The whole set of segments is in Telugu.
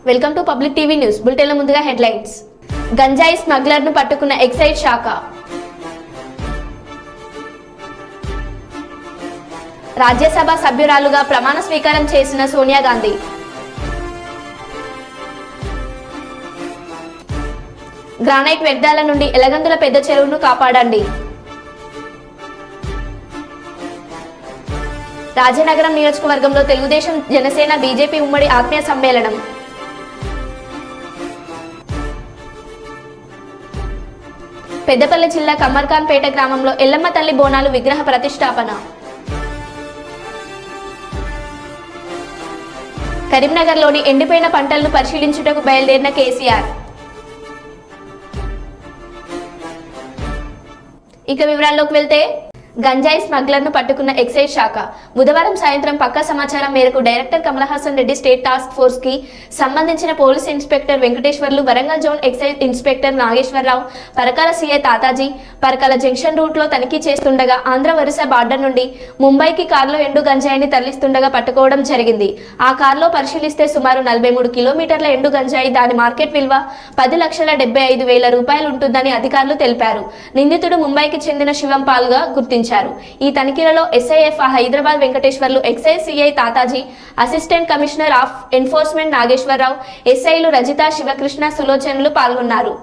Welcome to public TV news బులెటిన్ల ముందుగా హెడ్లైన్స్. గంజాయి స్మగ్లర్ను పట్టుకున్న ఎక్సైజ్ శాఖ. రాజ్యసభ సభ్యురాలుగా ప్రమాణ స్వీకారం చేసిన సోనియా గాంధీ. గ్రానైట్ వ్యర్థాల నుండి ఎలగందుల పెద్ద చెరువును కాపాడండి. రాజనగరం నియోజకవర్గంలో తెలుగుదేశం, జనసేన, బీజేపీ ఉమ్మడి ఆత్మీయ సమ్మేళనం. పెద్దపల్లి జిల్లా కమ్మర్ఖాన్పేట గ్రామంలో ఎల్లమ్మ తల్లి బోనాలు విగ్రహ ప్రతిష్టాపన. కరీంనగర్లోని ఎండిపోయిన పంటలను పరిశీలించుటకు బయలుదేరిన కేసీఆర్. ఇక వివరాల్లోకి వెళ్తే, గంజాయి స్మగ్లర్ను పట్టుకున్న ఎక్సైజ్ శాఖ బుధవారం సాయంత్రం పక్కా సమాచారం మేరకు director Kamalahasan Reddy state task force కి సంబంధించిన police inspector Venkateswarlu, Warangal zone excise inspector Nageswararao, Parakala CI Tataji Parakala junction route లో తనిఖీ చేస్తుండగా ఆంధ్ర వరుస బార్డర్ నుండి ముంబైకి కారులో ఎండు గంజాయిని తరలిస్తుండగా పట్టుకోవడం జరిగింది. ఆ కారులో పరిశీలిస్తే సుమారు 43 కిలోమీటర్ల ఎండు గంజాయి, దాని మార్కెట్ విలువ 10,75,000 రూపాయలు ఉంటుందని అధికారులు తెలిపారు. నిందితుడు ముంబైకి చెందిన శివం పాల్గా గుర్తించారు. ఈ తనిఖీలలో SIF Hyderabad Venkateswarlu, excise CI Tataji, assistant commissioner of enforcement Nageswararao, ఎస్ఐలు రజిత, శివకృష్ణ, సులోచనలు పాల్గొన్నారు.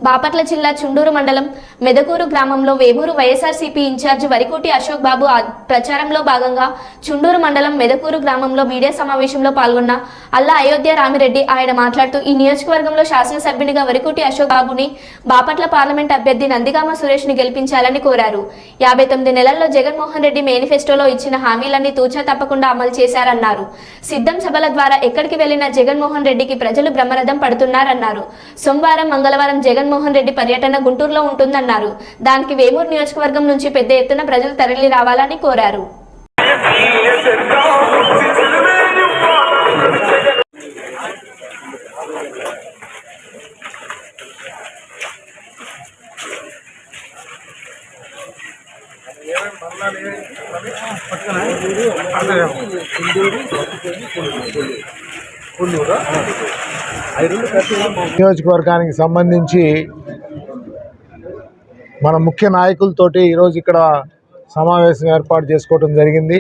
బాపట్ల జిల్లా చుండూరు మండలం మెదకూరు గ్రామంలో వేమూరు వైఎస్ఆర్సీపీ ఇన్ఛార్జి వరికోటి అశోక్ బాబు ప్రచారంలో భాగంగా చుండూరు మండలం మెదకూరు గ్రామంలో మీడియా సమావేశంలో పాల్గొన్న అల్లా అయోధ్య రామిరెడ్డి. ఆయన మాట్లాడుతూ, ఈ నియోజకవర్గంలో శాసనసభ్యునిగా వరికోటి అశోక్ బాబుని, బాపట్ల పార్లమెంట్ అభ్యర్థి నందిగామ సురేష్ ని గెలిపించాలని కోరారు. 59 నెలల్లో జగన్మోహన్ రెడ్డి మేనిఫెస్టోలో ఇచ్చిన హామీలన్నీ తూచా తప్పకుండా అమలు చేశారన్నారు. సిద్ధం సభల ద్వారా ఎక్కడికి వెళ్లిన జగన్మోహన్ రెడ్డికి ప్రజలు బ్రహ్మరథం పడుతున్నారన్నారు. సోమవారం, మంగళవారం జగన్మోహన్ రెడ్డి పర్యటన గుంటూరులో ఉంటుందన్నారు. దానికి వేమూరు నియోజకవర్గం నుంచి పెద్ద ఎత్తున ప్రజలు తరలి రావాలని కోరారు. నియోజకవర్గానికి సంబంధించి మన ముఖ్య నాయకులతోటి ఈరోజు ఇక్కడ సమావేశం ఏర్పాటు చేసుకోవడం జరిగింది.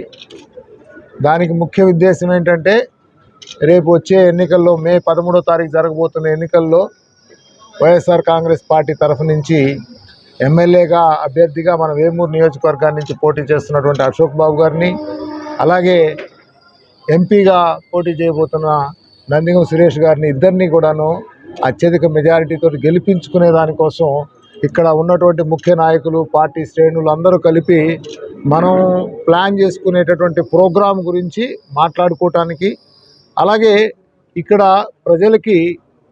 దానికి ముఖ్య ఉద్దేశం ఏంటంటే, రేపు వచ్చే ఎన్నికల్లో మే 13వ తారీఖు జరగబోతున్న ఎన్నికల్లో వైఎస్ఆర్ కాంగ్రెస్ పార్టీ తరఫు నుంచి ఎమ్మెల్యేగా అభ్యర్థిగా మన వేమూరు నియోజకవర్గాన్ని నుంచి పోటీ చేస్తున్నటువంటి అశోక్ బాబు గారిని, అలాగే ఎంపీగా పోటీ చేయబోతున్న నందిగం సురేష్ గారిని, ఇద్దరిని కూడాను అత్యధిక మెజారిటీతో గెలిపించుకునే దానికోసం ఇక్కడ ఉన్నటువంటి ముఖ్య నాయకులు, పార్టీ శ్రేణులు అందరూ కలిపి మనం ప్లాన్ చేసుకునేటటువంటి ప్రోగ్రాం గురించి మాట్లాడుకోవటానికి, అలాగే ఇక్కడ ప్రజలకి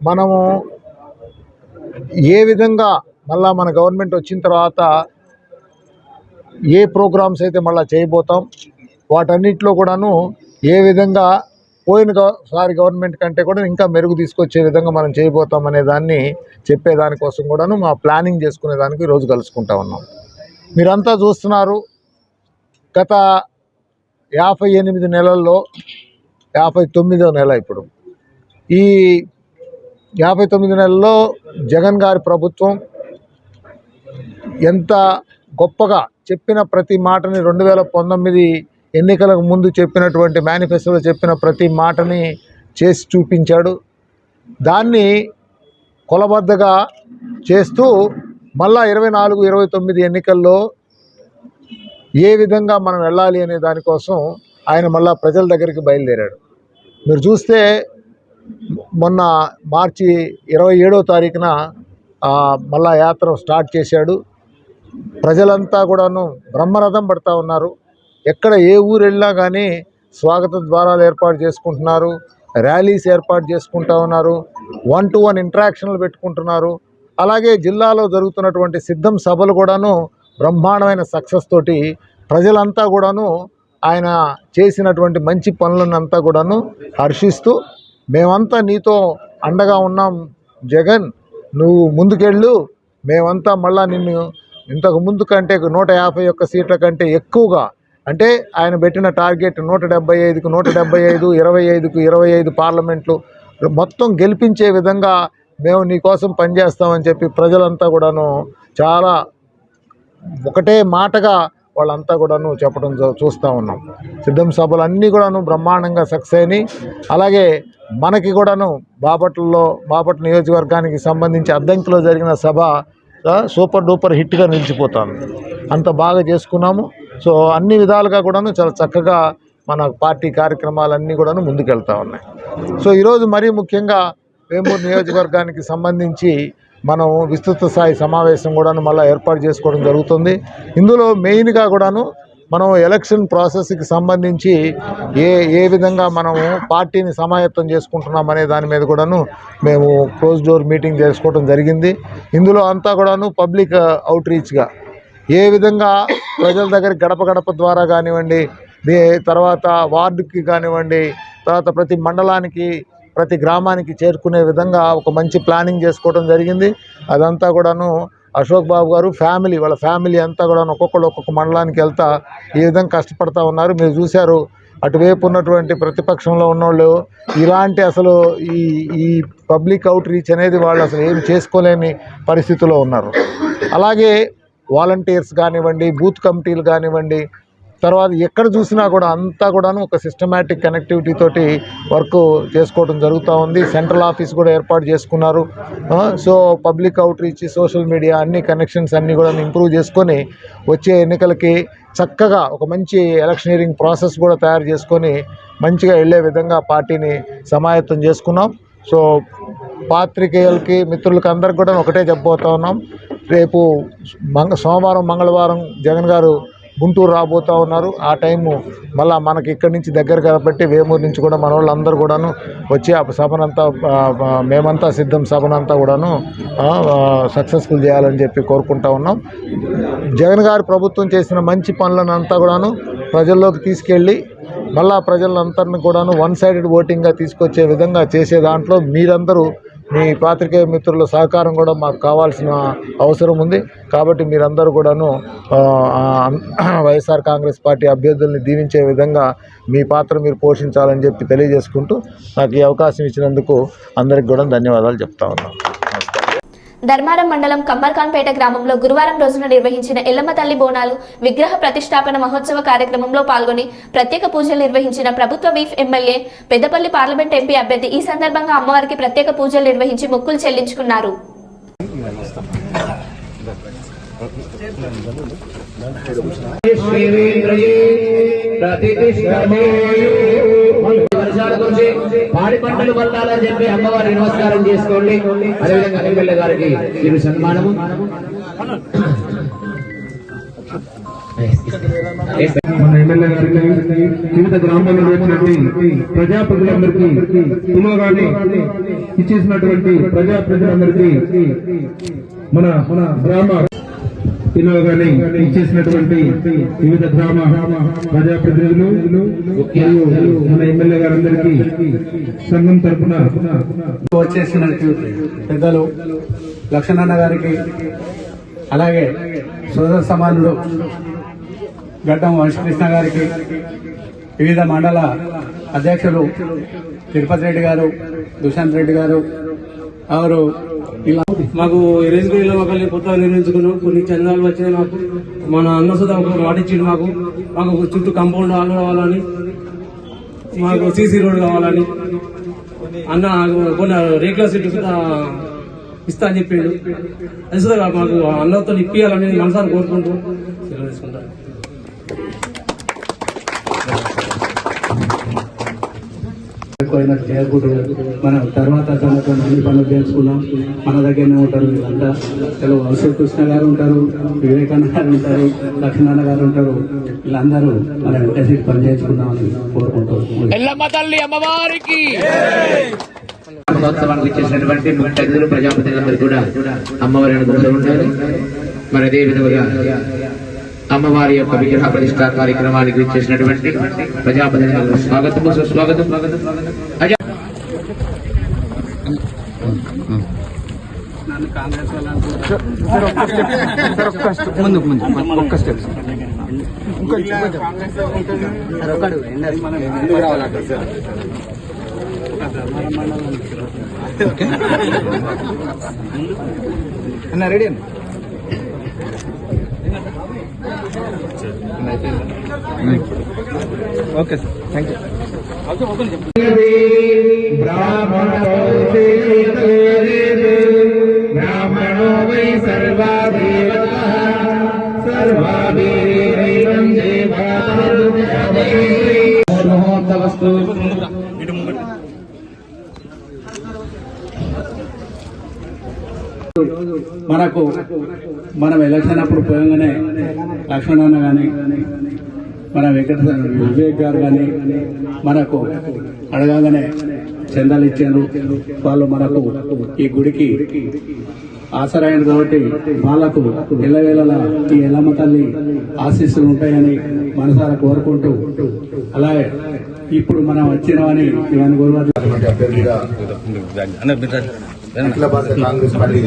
మనము ఏ విధంగా మళ్ళా మన గవర్నమెంట్ వచ్చిన తర్వాత ఏ ప్రోగ్రామ్స్ అయితే మళ్ళీ చేయబోతాం, వాటన్నిటిలో కూడాను ఏ విధంగా పోయినసారి గవర్నమెంట్ కంటే కూడా ఇంకా మెరుగు తీసుకొచ్చే విధంగా మనం చేయబోతాం అనే దాన్ని చెప్పేదానికోసం కూడాను మా ప్లానింగ్ చేసుకునేదానికి ఈరోజు కలుసుకుంటా ఉన్నాం. మీరంతా చూస్తున్నారు, గత 58 నెలల్లో 59వ నెల ఇప్పుడు. ఈ 59 నెలల్లో జగన్ గారి ప్రభుత్వం ఎంత గొప్పగా చెప్పిన ప్రతి మాటని 2019 ఎన్నికలకు ముందు చెప్పినటువంటి మేనిఫెస్టోలో చెప్పిన ప్రతి మాటని చేసి చూపించాడు. దాన్ని కొలబద్దగా చేస్తూ మళ్ళా 24, 29 ఎన్నికల్లో ఏ విధంగా మనం వెళ్ళాలి అనే దానికోసం ఆయన మళ్ళా ప్రజల దగ్గరికి బయలుదేరాడు. మీరు చూస్తే మొన్న మార్చి 27వ తారీఖున మళ్ళా యాత్ర స్టార్ట్ చేశాడు. ప్రజలంతా కూడాను బ్రహ్మరథం పడతా ఉన్నారు. ఎక్కడ ఏ ఊరు వెళ్ళినా కానీ స్వాగత ద్వారాలు ఏర్పాటు చేసుకుంటున్నారు, ర్యాలీస్ ఏర్పాటు చేసుకుంటా ఉన్నారు, 1-to-1 ఇంటరాక్షన్లు పెట్టుకుంటున్నారు. అలాగే జిల్లాలో జరుగుతున్నటువంటి సిద్ధం సభలు కూడాను బ్రహ్మాండమైన సక్సెస్ తోటి ప్రజలంతా కూడాను ఆయన చేసినటువంటి మంచి పనులనంతా కూడాను హర్షిస్తూ, మేమంతా నీతో అండగా ఉన్నాం జగన్, నువ్వు ముందుకెళ్ళు, మేమంతా మళ్ళా నిన్ను ఇంతకు ముందు కంటే 151 సీట్ల కంటే ఎక్కువగా, అంటే ఆయన పెట్టిన టార్గెట్ 175కు 175, 25కు 25 పార్లమెంట్లు మొత్తం గెలిపించే విధంగా మేము నీకోసం పనిచేస్తామని చెప్పి ప్రజలంతా కూడాను చాలా ఒకటే మాటగా వాళ్ళంతా కూడాను చెప్పడం చూస్తూ ఉన్నాం. సిద్ధం సభలు అన్నీ కూడాను బ్రహ్మాండంగా సక్సెస్ అయినాయి. అలాగే మనకి కూడాను బాపట్ల నియోజకవర్గానికి సంబంధించి అద్దంకిలో జరిగిన సభ సూపర్ డూపర్ హిట్గా నిలిచిపోతాను. అంత బాగా చేసుకున్నాము. సో అన్ని విధాలుగా కూడాను చాలా చక్కగా మన పార్టీ కార్యక్రమాలన్నీ కూడాను ముందుకెళ్తా ఉన్నాయి. సో ఈరోజు మరీ ముఖ్యంగా వేమూరు నియోజకవర్గానికి సంబంధించి మనం విస్తృత స్థాయి సమావేశం కూడాను మళ్ళీ ఏర్పాటు చేసుకోవడం జరుగుతుంది. ఇందులో మెయిన్గా కూడాను మనం ఎలక్షన్ ప్రాసెస్కి సంబంధించి ఏ విధంగా మనము పార్టీని సమాయత్తం చేసుకుంటున్నాం అనే దాని మీద కూడాను మేము క్లోజ్ డోర్ మీటింగ్ చేసుకోవడం జరిగింది. ఇందులో అంతా కూడాను పబ్లిక్ అవుట్రీచ్గా ఏ విధంగా ప్రజల దగ్గర గడప గడప ద్వారా కానివ్వండి, తర్వాత వార్డుకి కానివ్వండి, తర్వాత ప్రతి మండలానికి ప్రతి గ్రామానికి చేరుకునే విధంగా ఒక మంచి ప్లానింగ్ చేసుకోవడం జరిగింది. అదంతా కూడాను అశోక్ బాబు గారు వాళ్ళ ఫ్యామిలీ అంతా కూడా ఒక్కొక్క మండలానికి వెళ్తా ఈ విధంగా కష్టపడతా ఉన్నారు. మీరు చూశారు, అటువైపు ఉన్నటువంటి ప్రతిపక్షంలో ఉన్నోళ్ళు ఇలాంటి అసలు ఈ పబ్లిక్ అవుట్ రీచ్ అనేది వాళ్ళు అసలు ఏం చేసుకోలేని పరిస్థితిలో ఉన్నారు. అలాగే వాలంటీర్స్ కానివ్వండి, బూత్ కమిటీలు కానివ్వండి, తర్వాత ఎక్కడ చూసినా కూడా అంతా కూడాను ఒక సిస్టమేటిక్ కనెక్టివిటీ తోటి వర్క్ చేసుకోవడం జరుగుతూ ఉంది. సెంట్రల్ ఆఫీస్ కూడా ఏర్పాటు చేసుకున్నారు. So public out reach, social media అన్ని కనెక్షన్స్ అన్నీ కూడా ఇంప్రూవ్ చేసుకొని వచ్చే ఎన్నికలకి చక్కగా ఒక మంచి ఎలక్షనీరింగ్ ప్రాసెస్ కూడా తయారు చేసుకొని మంచిగా వెళ్ళే విధంగా పార్టీని సమాయత్తం చేసుకున్నాం. సో పాత్రికేయులకి మిత్రులకి అందరికి కూడా ఒకటే చెప్పబోతా ఉన్నాం, రేపు సోమవారం మంగళవారం జగన్ గారు గుంటూరు రాబోతూ ఉన్నారు. ఆ టైము మళ్ళీ మనకి ఇక్కడి నుంచి దగ్గర కాబట్టి వేమూరు నుంచి కూడా మన వాళ్ళందరూ కూడాను వచ్చి ఆ సభనంతా మేమంతా సిద్ధం సభనంతా కూడాను సక్సెస్ఫుల్ చేయాలని చెప్పి కోరుకుంటా ఉన్నాం. జగన్ గారి ప్రభుత్వం చేసిన మంచి పనులను అంతా కూడాను ప్రజల్లోకి తీసుకెళ్ళి మళ్ళా ప్రజలందరినీ కూడాను వన్ సైడెడ్ ఓటింగ్గా తీసుకొచ్చే విధంగా చేసే దాంట్లో మీరందరూ మీ పాత్రికేయ మిత్రుల సహకారం కూడా మాకు కావాల్సిన అవసరం ఉంది. కాబట్టి మీరందరూ కూడాను వైఎస్ఆర్ కాంగ్రెస్ పార్టీ అభ్యర్థుల్ని దీవించే విధంగా మీ పాత్ర మీరు పోషించాలని చెప్పి తెలియజేసుకుంటూ నాకు ఈ అవకాశం ఇచ్చినందుకు అందరికి కూడా ధన్యవాదాలు చెప్తా ఉన్నాను. ధర్మారం మండలం కమ్మర్ఖాన్పేట గ్రామంలో గురువారం రోజున నిర్వహించిన ఎల్లమ్మ తల్లి బోనాలు విగ్రహ ప్రతిష్టాపన మహోత్సవ కార్యక్రమంలో పాల్గొని ప్రత్యేక పూజలు నిర్వహించిన ప్రభుత్వ weft MLA Peddapalli parliament MP అభ్యర్థి ఈ సందర్భంగా అమ్మవారికి ప్రత్యేక పూజలు నిర్వహించి మొక్కులు చెల్లించుకున్నారు. పాడి పంటలు పండాలని చెప్పి అమ్మవారికి నమస్కారం చేసుకోండి. అదేవిధంగా ఎమ్మెల్యే గారికి ఇది సన్మానము. మన ఎమ్మెల్యే గారికి, వివిధ గ్రామాల్లో వచ్చినటువంటి ప్రజాప్రతినిధులందరికీ, పిలువగానే ఇచ్చేసినటువంటి ప్రజాప్రతినిధులందరికీ, మన గ్రామ పిలువగానే ఇచ్చేసినటువంటి వివిధ గ్రామ ప్రజాప్రతినిధులు మరియు మన ఎమ్మెల్యే గారందరికీ సంఘం తరఫున వచ్చేసినటువంటి పెద్దలు లక్ష్మణన్న గారికి, అలాగే సోదర సమానుడు గడ్డం వంశకృష్ణ గారికి, వివిధ మండల అధ్యక్షులు తిరుపతి రెడ్డి గారు, దుశాంత్ రెడ్డి గారు, వారు ఇలా మాకు రేసుగుడిలో ఒకరిని కొత్తగా నిర్మించుకున్నాం. కొన్ని చందాలు వచ్చినాయి. మాకు మన అన్న సుధా ఒక వాటిచ్చిండు. మాకు చుట్టూ కాంపౌండ్ హాల్ కావాలని, మాకు సీసీ రోడ్ కావాలని, అన్న కొన్ని రేకుల సీట్లు సుధా ఇస్తా అని చెప్పిండు. అది సుధా మాకు అన్నతో ఇప్పియాలని మనసారి కోరుకుంటూ తీసుకుంటాను. ఎక్కువైనట్టు చేయకూడదు. మనం తర్వాత అన్ని పనులు చేసుకున్నాం. మన దగ్గరనే ఉంటారు వీళ్ళంతా. తెలుగు వంశీ కృష్ణ గారు ఉంటారు, వివేకానంద గారు ఉంటారు, లక్ష్మణ గారు ఉంటారు. వీళ్ళందరూ మనం వెంకటేశ్వరి పని చేసుకుందామని కోరుకుంటారు. మహోత్సవానికి ఇచ్చేసినటువంటి ముఖ్య అతిథులు ప్రజాప్రతినిధులందరూ కూడా అమ్మవారి అనుగ్రహంలో ఉంటారు. మరి అదే విధంగా అమ్మవారి యొక్క విగ్రహ ప్రతిష్ఠా కార్యక్రమానికి ఇచ్చేసినటువంటి ప్రజాప్రతినిధులకు స్వాగతం సుస్వాగతం. Ready okay sir, thank you. బ్రాహ్మణో వై సర్వా దేవతా సర్వాభిరేవం మహోత్సవస్తు. మనం ఎలక్షన్ అప్పుడు పోయంగానే లక్ష్మణన్న కానీ మన వివేక్ గారు కానీ మనకు అడగానే చందాలు ఇచ్చారు. వాళ్ళు మనకు ఈ గుడికి ఆసరాయను కాబట్టి వాళ్ళకు ఎల్లవేళలా ఈ ఎల్లమ్మ తల్లి ఆశీస్సులు ఉంటాయని మనసారా కోరుకుంటూ, అలాగే ఇప్పుడు మనం వచ్చినవని ఇవన్నీ గురువారు అభ్యర్థిగా అఖిల భారత కాంగ్రెస్ పార్టీ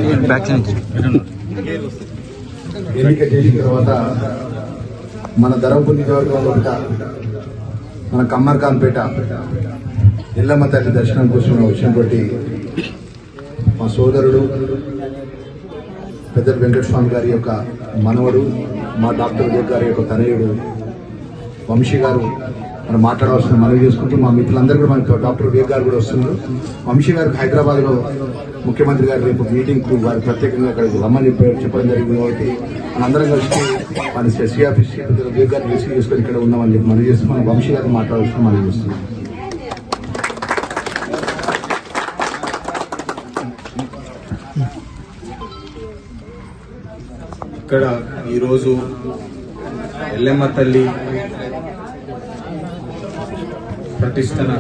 ఎన్నిక చేసిన తర్వాత మన ధర్మపురి నియోజకవర్గంలో మన కమ్మర్ఖాన్పేట ఎల్లమ్మ తల్లి దర్శనం కోసం వచ్చినటువంటి మా సోదరుడు పెద్దలు వెంకటస్వామి గారి యొక్క మనవడు, మా డాక్టర్ వివేక్ గారి యొక్క తనయుడు వంశీ గారు మనం మాట్లాడవలసిన మనవి చేసుకుంటూ మా మిత్రులందరూ కూడా మనకు డాక్టర్ వివేక్ గారు కూడా వస్తున్నారు. వంశీ గారికి హైదరాబాద్లో ముఖ్యమంత్రి గారు రేపు మీటింగ్కు వారు ప్రత్యేకంగా అక్కడికి రమ్మని చెప్పడం జరిగింది. కాబట్టి మనందరం కలిసి మన ఎస్సీ ఆఫీస్ వివేక్ గారిని రిసీవ్ చేసుకొని ఇక్కడ ఉన్నామని చెప్పి మనవి చేస్తూ మనం వంశీ గారిని మాట్లాడాల్సిన మనవి చేస్తున్నాం. ఇక్కడ ఈరోజు ఎల్లమ్మ తల్లి ప్రతిష్టన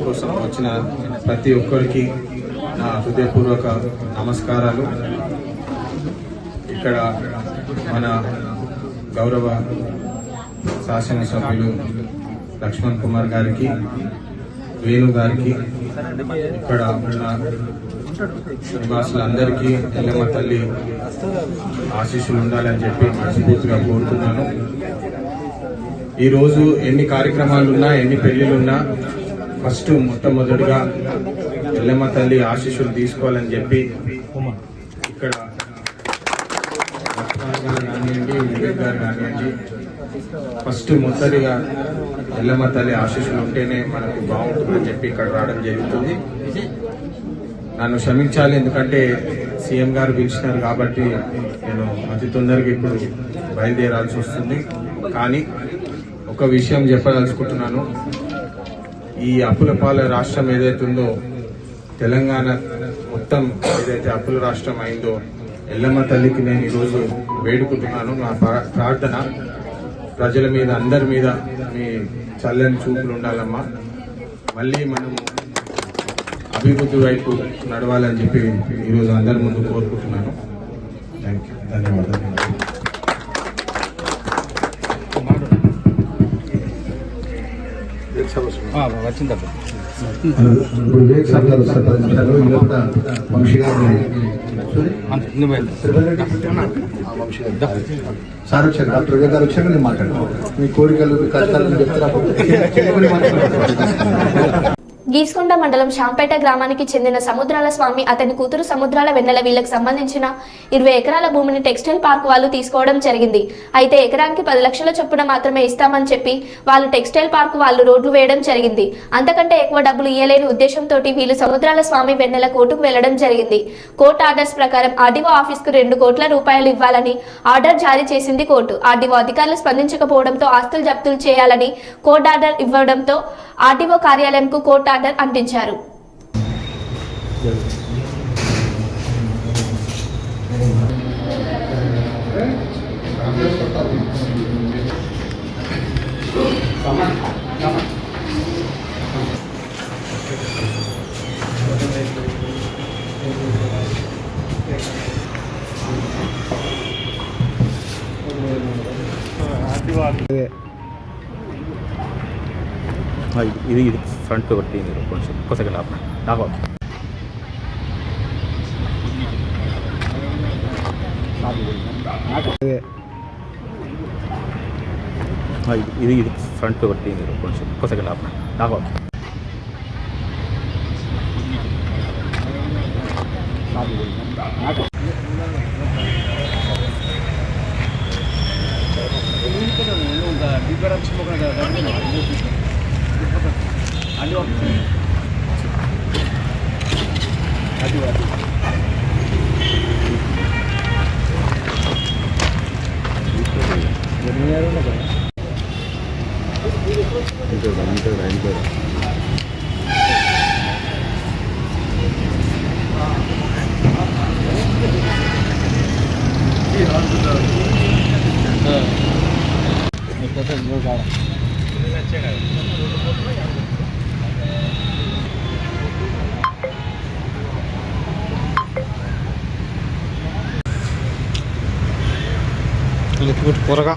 కోసం వచ్చిన ప్రతి ఒక్కరికి నా హృదయపూర్వక నమస్కారాలు. ఇక్కడ మన గౌరవ శాసనసభ్యులు లక్ష్మణ్ కుమార్ గారికి, వేణు గారికి, ఇక్కడ ఉన్న నివాసులందరికీ ఎల్లమ్మ తల్లి ఆశీస్సులు ఉండాలని చెప్పి మనస్ఫూర్తిగా కోరుతున్నాను. ఈరోజు ఎన్ని కార్యక్రమాలున్నా, ఎన్ని పెళ్లిళ్ళున్నా ఫస్ట్ మొట్టమొదటిగా ఎల్లమ్మ తల్లి ఆశీస్సులు తీసుకోవాలని చెప్పి ఇక్కడ లక్ష్మణ్ గారు కానివ్వండి, వివేక్ గారు కానివ్వండి, ఫస్ట్ మొదటిగా ఎల్లమ్మ తల్లి ఆశీస్సులు ఉంటేనే మనకు బాగుంటుందని చెప్పి ఇక్కడ రావడం జరుగుతుంది. నన్ను క్షమించాలి, ఎందుకంటే సీఎం గారు పిలిచినారు కాబట్టి నేను అతి తొందరగా ఇప్పుడు బయలుదేరాల్సి వస్తుంది. కానీ ఒక విషయం చెప్పదలుచుకుంటున్నాను. ఈ అప్పులపాల రాష్ట్రం ఏదైతే ఉందో, తెలంగాణ మొత్తం ఏదైతే అప్పుల రాష్ట్రం అయిందో, ఎల్లమ్మ తల్లికి నేను ఈరోజు వేడుకుంటున్నాను. నా ప్రార్థన ప్రజల మీద, అందరి మీద మీ చల్లని చూపులు ఉండాలమ్మా. మళ్ళీ మనము అభివృద్ధి వైపు నడవాలని చెప్పి ఈరోజు అందరి ముందు కోరుకుంటున్నాను. థ్యాంక్ యూ, ధన్యవాదాలు. ఇప్పుడు వివేక్ సార్ గారు వస్తారు 10 నిమిషాలు. ఈ లోపల వంశీ గారు సార్ వచ్చారు, డాక్టర్ వివేక్ గారు వచ్చాక నేను మాట్లాడతాను. మీ కోరికలు, మీ కష్టాలు చెప్తారా? గీసుకొండ మండలం శాంపేట గ్రామానికి చెందిన సముద్రాల స్వామి, అతని కూతురు సముద్రాల వెన్నెల వీళ్లకు సంబంధించిన 20 ఎకరాల భూమిని టెక్స్టైల్ పార్క్ వాళ్ళు తీసుకోవడం జరిగింది. అయితే ఎకరానికి 10 లక్షల చొప్పున మాత్రమే ఇస్తామని చెప్పి వాళ్ళు టెక్స్టైల్ పార్క్ వాళ్ళు రోడ్లు వేయడం జరిగింది. అంతకంటే ఎక్కువ డబ్బులు ఇయ్యలేని ఉద్దేశంతో వీళ్ళు సముద్రాల స్వామి వెన్నెల కోర్టుకు వెళ్లడం జరిగింది. కోర్టు ఆర్డర్స్ ప్రకారం ఆర్డీఓ ఆఫీస్ కు 2 కోట్ల రూపాయలు ఇవ్వాలని ఆర్డర్ జారీ చేసింది కోర్టు. ఆర్డీఓ అధికారులు స్పందించకపోవడంతో ఆస్తులు జప్తులు చేయాలని కోర్టు ఆర్డర్ ఇవ్వడంతో ఆర్టీఓ కార్యాలయంకు కోర్టు ఆర్డర్ అంటించారు. ఇది ఫ్రంట్ ఒకటి కొంచెం ఒక్క సెకండ్ నాకు ఇది ఫ్రంట్ ఒకటి కొంచెం ఒక్క సెకండ్ నాకు త్వరగా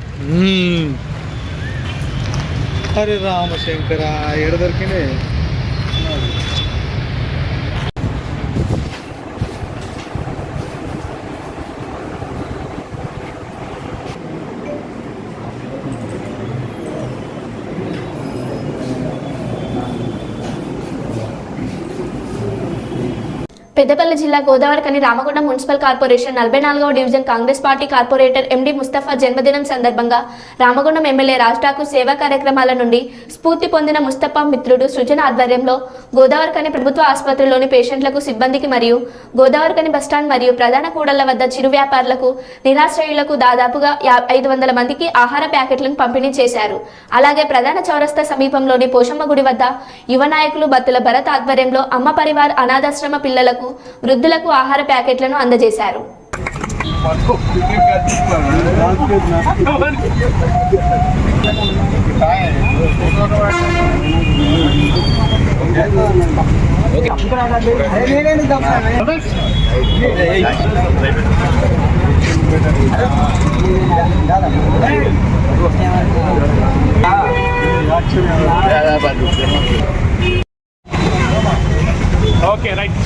హరే రామశంకర ఎడ దొరికింది. పెద్దపల్లి జిల్లా గోదావరిఖని రామగుండం మున్సిపల్ కార్పొరేషన్ 44వ division Congress party corporator MD Mustafa జన్మదినం సందర్భంగా రామగుండం ఎమ్మెల్యే రాజ్ ఠాకూర్ సేవా కార్యక్రమాల నుండి స్ఫూర్తి పొందిన ముస్తఫా మిత్రుడు సృజన ఆధ్వర్యంలో గోదావరిఖని ప్రభుత్వ ఆసుపత్రిలోని పేషెంట్లకు సిబ్బందికి మరియు గోదావరిఖని బస్టాండ్ మరియు ప్రధాన కూడళ్ల వద్ద చిరు వ్యాపారులకు నిరాశ్రయులకు దాదాపుగా 500 మందికి ఆహార ప్యాకెట్లను పంపిణీ చేశారు. అలాగే ప్రధాన చౌరస్తా సమీపంలోని పోషమ్మ గుడి వద్ద యువ నాయకులు బత్తుల భరత్ ఆధ్వర్యంలో అమ్మ పరివార్ అనాథాశ్రమ పిల్లలకు వృద్ధులకు ఆహార ప్యాకెట్లను అందజేశారు. Okay right.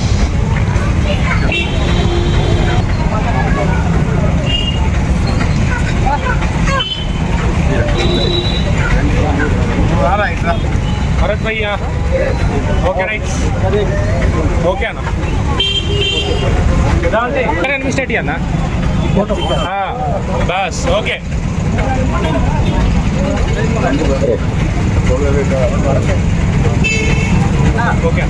भरत भैया ओके राइट ओके अना स्टेट अना हाँ बस ओके ओके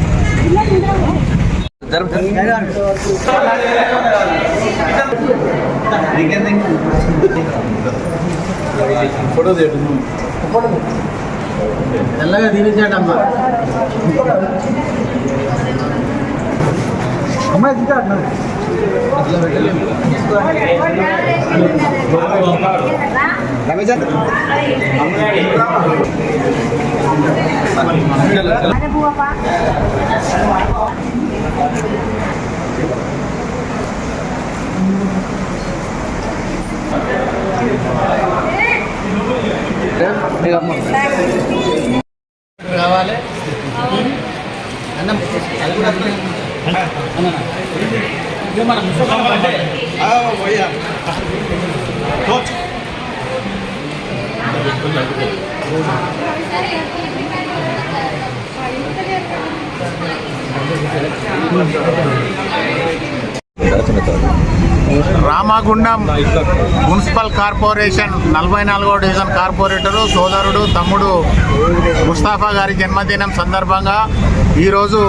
ఫోటో తెల్లగా దీవించండి అమ్మా. అమ్మాయి రావాలి అన్నం అది కూడా మన రామగుండం మున్సిపల్ కార్పొరేషన్ 44వ డివిజన్ కార్పొరేటరు సోదరుడు తమ్ముడు ముస్తాఫా గారి జన్మదినం సందర్భంగా ఈరోజు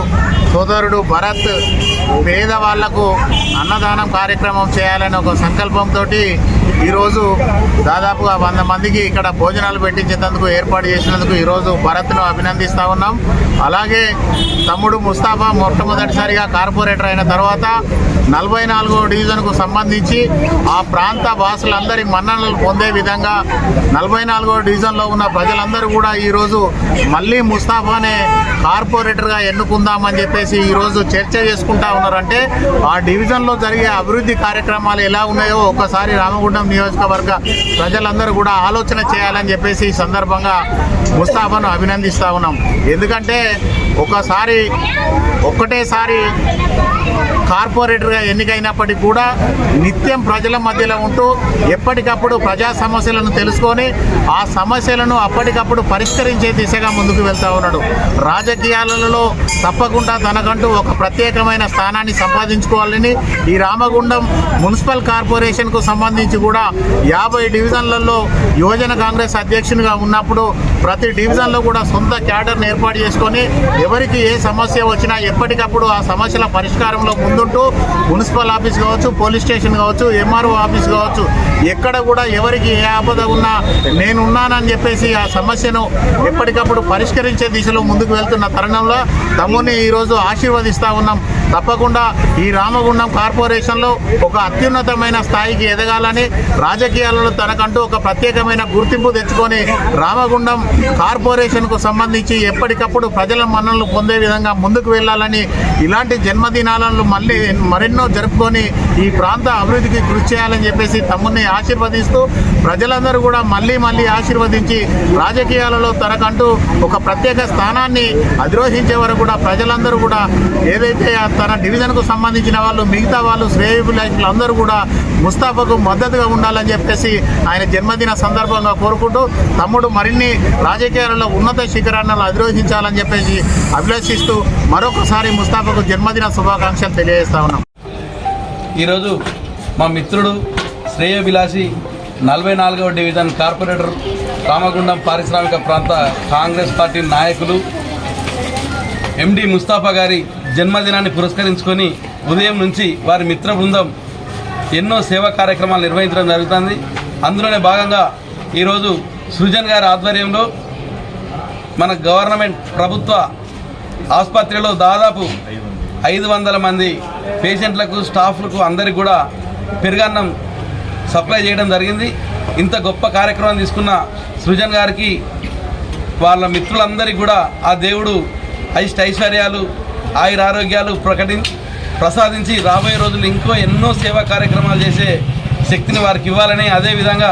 సోదరుడు భరత్ పేదవాళ్లకు అన్నదానం కార్యక్రమం చేయాలని ఒక సంకల్పంతో ఈరోజు దాదాపుగా 100 మందికి ఇక్కడ భోజనాలు పెట్టించేందుకు ఏర్పాటు చేసినందుకు ఈరోజు భరత్ను అభినందిస్తూ ఉన్నాం. అలాగే తమ్ముడు ముస్తాఫా మొట్టమొదటిసారిగా కార్పొరేటర్ అయిన తర్వాత 44వ డివిజన్కు సంబంధించి ఆ ప్రాంత వాసులందరి మన్ననలు పొందే విధంగా 44వ డివిజన్లో ఉన్న ప్రజలందరూ కూడా ఈరోజు మళ్ళీ ముస్తాఫానే కార్పొరేటర్గా ఎన్నుకుందామని చెప్పేసి ఈరోజు చర్చ చేసుకుంటా ఉన్నారంటే ఆ డివిజన్లో జరిగే అభివృద్ధి కార్యక్రమాలు ఎలా ఉన్నాయో ఒకసారి రామగుండం నియోజకవర్గ ప్రజలందరూ కూడా ఆలోచన చేయాలని చెప్పేసి ఈ సందర్భంగా ముస్తాఫాను అభినందిస్తూ ఉన్నాం. ఎందుకంటే ఒక్కటేసారి కార్పొరేటర్గా ఎన్నికైనప్పటికీ కూడా నిత్యం ప్రజల మధ్యలో ఉంటూ ఎప్పటికప్పుడు ప్రజా సమస్యలను తెలుసుకొని ఆ సమస్యలను అప్పటికప్పుడు పరిష్కరించే దిశగా ముందుకు వెళ్తూ ఉన్నాడు. రాజకీయాలలో తప్పకుండా తనకంటూ ఒక ప్రత్యేకమైన స్థానాన్ని సంపాదించుకోవాలని ఈ రామగుండం మున్సిపల్ కార్పొరేషన్కు సంబంధించి కూడా 50 డివిజన్లలో యువజన కాంగ్రెస్ అధ్యక్షునిగా ఉన్నప్పుడు ప్రతి డివిజన్లో కూడా సొంత క్యాడర్ను ఏర్పాటు చేసుకొని ఎవరికి ఏ సమస్య వచ్చినా ఎప్పటికప్పుడు ఆ సమస్యల పరిష్కారంలో ముందుంటూ మున్సిపల్ ఆఫీస్ కావచ్చు, పోలీస్ స్టేషన్ కావచ్చు, ఎంఆర్ఓ ఆఫీస్ కావచ్చు, ఎక్కడ కూడా ఎవరికి ఏ ఆపద ఉన్నా నేనున్నానని చెప్పేసి ఆ సమస్యను ఎప్పటికప్పుడు పరిష్కరించే దిశలో ముందుకు వెళ్తున్న తరుణంలో తమ్ముని ఈరోజు ఆశీర్వదిస్తూ ఉన్నాం. తప్పకుండా ఈ రామగుండం కార్పొరేషన్లో ఒక అత్యున్నతమైన స్థాయికి ఎదగాలని, రాజకీయాలలో తనకంటూ ఒక ప్రత్యేకమైన గుర్తింపు తెచ్చుకొని రామగుండం కార్పొరేషన్కు సంబంధించి ఎప్పటికప్పుడు ప్రజల మన్ననలు పొందే విధంగా ముందుకు వెళ్ళాలని, ఇలాంటి జన్మదినాలను మరెన్నో జరుపుకొని ఈ ప్రాంత అభివృద్ధికి కృషి చేయాలని చెప్పేసి తమ్ముని ఆశీర్వదిస్తూ ప్రజలందరూ కూడా మళ్ళీ ఆశీర్వదించి రాజకీయాలలో తనకంటూ ఒక ప్రత్యేక స్థానాన్ని అధిరోహించే వరకు కూడా ప్రజలందరూ కూడా ఏదైతే తన డివిజన్కు సంబంధించిన వాళ్ళు మిగతా వాళ్ళు శ్రేయోభిలాషులు అందరూ కూడా ముస్తాఫాకు మద్దతుగా ఉండాలని చెప్పేసి ఆయన జన్మదిన సందర్భంగా కోరుకుంటూ తమ్ముడు మరిన్ని రాజకీయాలలో ఉన్నత శిఖరాలను అధిరోహించాలని చెప్పేసి అభిలషిస్తూ మరొకసారి ముస్తాఫాకు జన్మదిన శుభాకాంక్షలు తెలియజేస్తా ఉన్నాం. ఈరోజు మా మిత్రుడు శ్రేయోభిలాషి 44వ డివిజన్ కార్పొరేటర్ రామగుండం పారిశ్రామిక ప్రాంత కాంగ్రెస్ పార్టీ నాయకులు ఎండి ముస్తాఫా గారి జన్మదినాన్ని పురస్కరించుకొని ఉదయం నుంచి వారి మిత్ర బృందం ఎన్నో సేవా కార్యక్రమాలు నిర్వహించడం జరుగుతుంది. అందులోనే భాగంగా ఈరోజు సృజన్ గారి ఆధ్వర్యంలో మన గవర్నమెంట్ ప్రభుత్వ ఆసుపత్రిలో దాదాపు 500 మంది పేషెంట్లకు, స్టాఫ్లకు అందరికీ కూడా పెరుగన్నం సప్లై చేయడం జరిగింది. ఇంత గొప్ప కార్యక్రమం తీసుకున్న సృజన్ గారికి వాళ్ళ మిత్రులందరికీ కూడా ఆ దేవుడు ఐశ్వర్యాలు, ఆయురారోగ్యాలు ప్రసాదించి రాబోయే రోజులు ఇంకో ఎన్నో సేవా కార్యక్రమాలు చేసే శక్తిని వారికి ఇవ్వాలని, అదేవిధంగా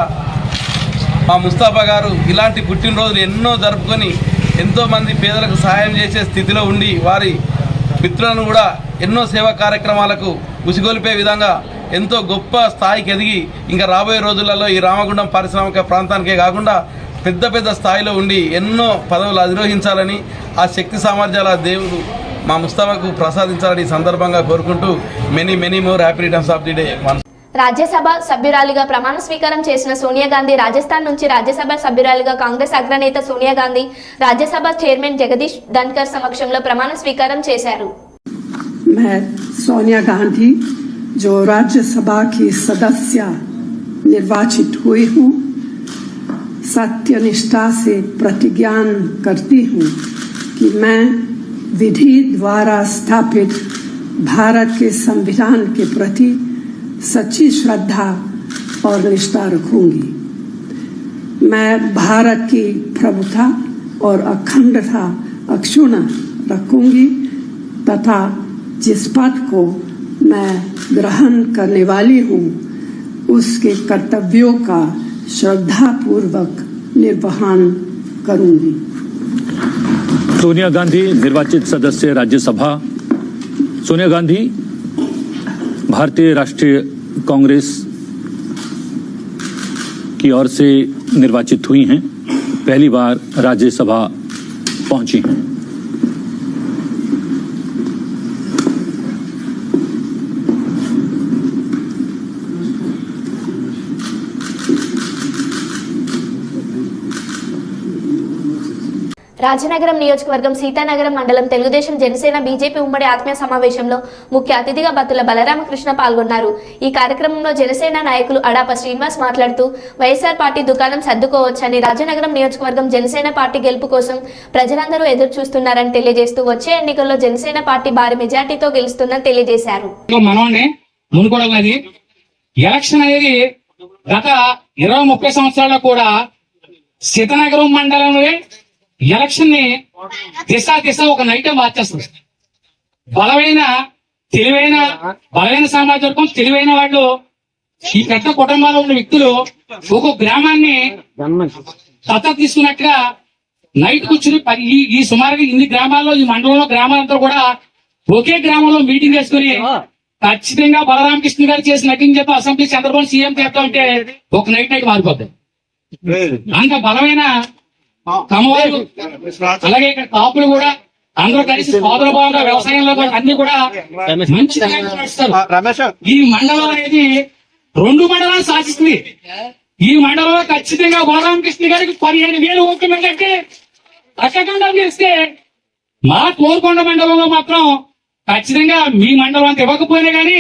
మా ముస్తాఫా గారు ఇలాంటి పుట్టినరోజులు ఎన్నో జరుపుకొని ఎంతోమంది పేదలకు సహాయం చేసే స్థితిలో ఉండి వారి మిత్రులను కూడా ఎన్నో సేవా కార్యక్రమాలకు ఉసిగొలిపే విధంగా ఎంతో గొప్ప స్థాయికి ఎదిగి ఇంకా రాబోయే రోజులలో ఈ రామగుండం పారిశ్రామిక ప్రాంతానికే కాకుండా పెద్ద స్థాయిలో ఉండి ఎన్నో పదవులు అధిరోహించాలని, ఆ శక్తి సామర్థ్యాల దేవుడు మా ముస్తాఫాకు ప్రసాదించాలని సందర్భంగా కోరుకుంటూ many more happy returns of the day. Rajya Sabha సభ్యురాలిగా ప్రమాణ స్వీకారం చేసిన సోనియా గాంధీ రాజస్థాన్ నుంచి రాజ్యసభ సభ్యురాలిగా కాంగ్రెస్ అగ్రనేత సోనియా గాంధీ రాజ్యసభ చైర్మన్ జగదీష్ ధన్కర్ సమక్షంలో ప్రమాణ స్వీకారం చేశారు. मैं सोनिया गांधी जो राज्यसभा की सदस्य निर्वाचित हुई हूँ, सत्यनिष्ठा से प्रतिज्ञा करती हूँ कि मैं विधि द्वारा स्थापित भारत के संविधान के प्रति सच्ची श्रद्धा और निष्ठा रखूंगी। मैं भारत की प्रभुता और अखंडता अक्षुण्ण रखूंगी तथा जिस पद को मैं ग्रहण करने वाली हूँ उसके कर्तव्यों का श्रद्धापूर्वक निर्वहन करूंगी। सोनिया गांधी निर्वाचित सदस्य राज्यसभा। सोनिया गांधी भारतीय राष्ट्रीय कांग्रेस की ओर से निर्वाचित हुई हैं, पहली बार राज्यसभा पहुंची हैं। రాజనగరం నియోజకవర్గం సీతానగరం మండలం తెలుగుదేశం జనసేన బీజేపీ ఉమ్మడి ఆత్మీయ సమావేశంలో ముఖ్య అతిథిగా బత్తుల బలరామకృష్ణ పాల్గొన్నారు. ఈ కార్యక్రమంలో జనసేన నాయకులు అడాప శ్రీనివాస్ మాట్లాడుతూ వైఎస్ఆర్ పార్టీ దుకాణం సర్దుకోవచ్చని, రాజనగరం నియోజకవర్గం జనసేన పార్టీ గెలుపు కోసం ప్రజలందరూ ఎదురు చూస్తున్నారని తెలియజేస్తూ వచ్చే ఎన్నికల్లో జనసేన పార్టీ భారీ మెజార్టీతో గెలుస్తుందని తెలియజేశారు. ఎలక్షన్ అనేది గత 20-30 సంవత్సరాల్లో కూడా సీతానగరం మండలంలో ఎలక్షన్ ని దిశ ఒక నైట్ మార్చేస్తుంది. బలమైన సామాజిక వర్గం, తెలివైన వాళ్ళు, ఈ పెద్ద కుటుంబాల్లో ఉన్న వ్యక్తులు ఒక గ్రామాన్ని దత్తత తీసుకున్నట్టుగా నైట్ కూర్చుని ఈ సుమారుగా ఇన్ని గ్రామాల్లో, ఈ మండలంలో గ్రామాలంతా కూడా ఒకే గ్రామంలో మీటింగ్ చేసుకుని ఖచ్చితంగా బలరామకృష్ణ గారు చేసి నటించేతో అసెంబ్లీ చంద్రబాబు సీఎం చేస్తా ఉంటే ఒక నైట్ మారిపోతాయి. అంత బలమైన కమవారు, అలాగే ఇక్కడ కాపులు కూడా అందరూ కలిసి సోదర భావంగా వ్యవసాయంలో అన్ని కూడా మంచి నడుస్తారు. ఈ మండలం అనేది 2 మండలాలు శాసిస్తుంది. ఈ మండలంలో ఖచ్చితంగా బలరామకృష్ణ గారికి 15,000 ఓట్లు మెజార్టీ అక్కకుండా చేస్తే, మా కోరుకొండ మండలంలో మాత్రం ఖచ్చితంగా మీ మండలం అంత ఇవ్వకపోయినా కానీ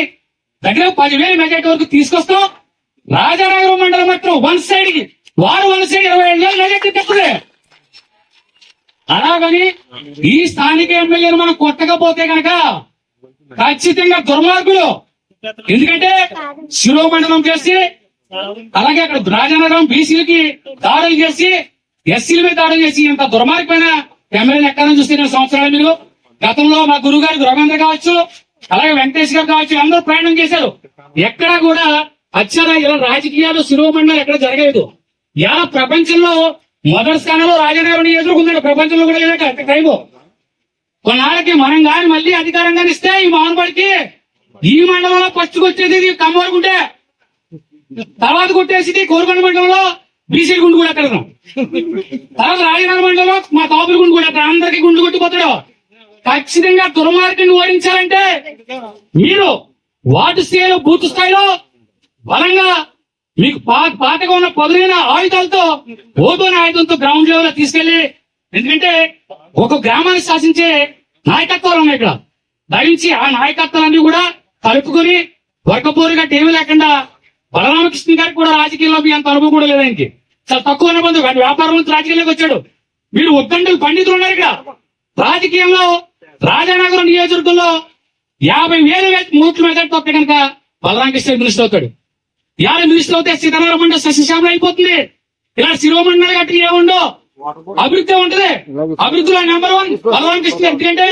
దగ్గర 10,000 మెజార్టీ వరకు తీసుకొస్తాం. రాజానగరం మండలం మాత్రం వన్ సైడ్ 25,000 మెజార్టీ తప్పులే. అలాగని ఈ స్థానిక ఎమ్మెల్యేలు మనం కొట్టకపోతే కనుక ఖచ్చితంగా దుర్మార్గులు. ఎందుకంటే శిరోమండలం చేసి, అలాగే అక్కడ రాజానగరం బీసీలకి దాడులు చేసి, ఎస్సీల మీద దాడులు చేసి, ఇంత దుర్మార్గమైన ఎమ్మెల్యేలు ఎక్కడైనా చూస్తే సంవత్సరాలు మీరు గతంలో మా గురువు గారు రవీంద్ర కావచ్చు, అలాగే వెంకటేష్ గారు కావచ్చు, అందరూ ప్రయాణం చేశారు. ఎక్కడా కూడా ఇలా రాజకీయాలు శిరోమండలం ఎక్కడ జరగలేదు. ఇలా ప్రపంచంలో మొదటి స్థానంలో రాజనగరం ఎదుర్కొందండి. ప్రపంచంలో కూడా లేదా టైం కొన్నాళ్ళకి మనం కానీ మళ్ళీ అధికారంగా ఇస్తే ఈ మోహన్పడికి ఈ మండలంలో ఫస్ట్ వచ్చేది కమ్మవరకుంటే, తర్వాత కొట్టేసి కోరుకొండ మండలంలో బీసీ గుండు కూడా ఎక్కడ, తర్వాత రాజనగరం మండలంలో మా కాపుల గుండు కూడా ఎక్కడ, అందరికీ గుండు కొట్టిపోతాడు. ఖచ్చితంగా దుర్మార్గాన్ని ఓడించాలంటే మీరు వార్డు స్థాయిలో, బూత్ స్థాయిలో బలంగా మీకు పాతగా ఉన్న పదునైన ఆయుధాలతో, ఓదోని ఆయుధంతో గ్రౌండ్ లెవెల్ లో తీసుకెళ్లి, ఎందుకంటే ఒక గ్రామాన్ని శాసించే నాయకత్వాలు ఉన్నాయి ఇక్కడ. దయించి ఆ నాయకత్వాలన్నీ కూడా కలుపుకొని వర్గపోరుగా ఏమీ లేకుండా, బలరామకృష్ణ గారికి కూడా రాజకీయాల్లో మీ అంత అనుభవం కూడా లేదు. ఆయనకి చాలా తక్కువ అనుబంధం, వ్యాపారం నుంచి రాజకీయాల్లోకి వచ్చాడు. మీరు ఉద్దండలు పండితులు ఉన్నారు ఇక్కడ. రాజకీయంలో రాజానగరం నియోజకవర్గంలో 50,000 ఓట్ల మెజార్టీ వస్తే కనుక బలరామకృష్ణ మినిస్టర్ అవుతాడు. 50 మినిస్టర్ అవుతే సీతానగరం మండలం సస్యశ్యామలం అయిపోతుంది. ఇలా శిరోమండలి గట్టి ఏముండో అభివృద్ధి ఉంటది. అభివృద్ధిలో నెంబర్ 1 బలరామకృష్ణ. ఎందుకంటే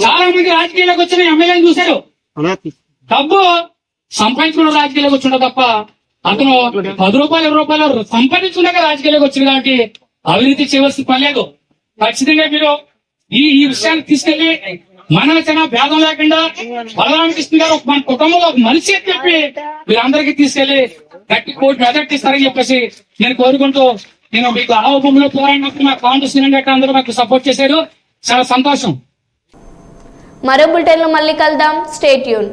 చాలా మంది రాజకీయాలకు వచ్చిన ఎమ్మెల్యేని చూశారు, డబ్బు సంపాదించుకున్న రాజకీయాలకు వచ్చిండో తప్ప అతను 10 రూపాయలు 20 రూపాయలు సంపాదించుకున్నాక రాజకీయాలకు వచ్చింది. కాబట్టి అవినీతి చేయవలసిన పని లేదు. ఖచ్చితంగా మీరు ఈ విషయాన్ని తీసుకెళ్లి మనవచన భేదం లేకుండా బలరామకృష్ణ గారు మన కుటుంబంలో ఒక మనిషి అని చెప్పి మీరందరికీ తీసుకెళ్లి గట్టి కోటి మెజార్టీ ఇస్తారని చెప్పేసి నేను కోరుకుంటూ, నేను మీకు ఆవభూమిలో పోరాడినప్పుడు మా కాంగ్రెస్ అందరూ మాకు సపోర్ట్ చేశారు. చాలా సంతోషం. మరో బులెటిన్ లో మళ్ళీ కలుద్దాం. Stay tune.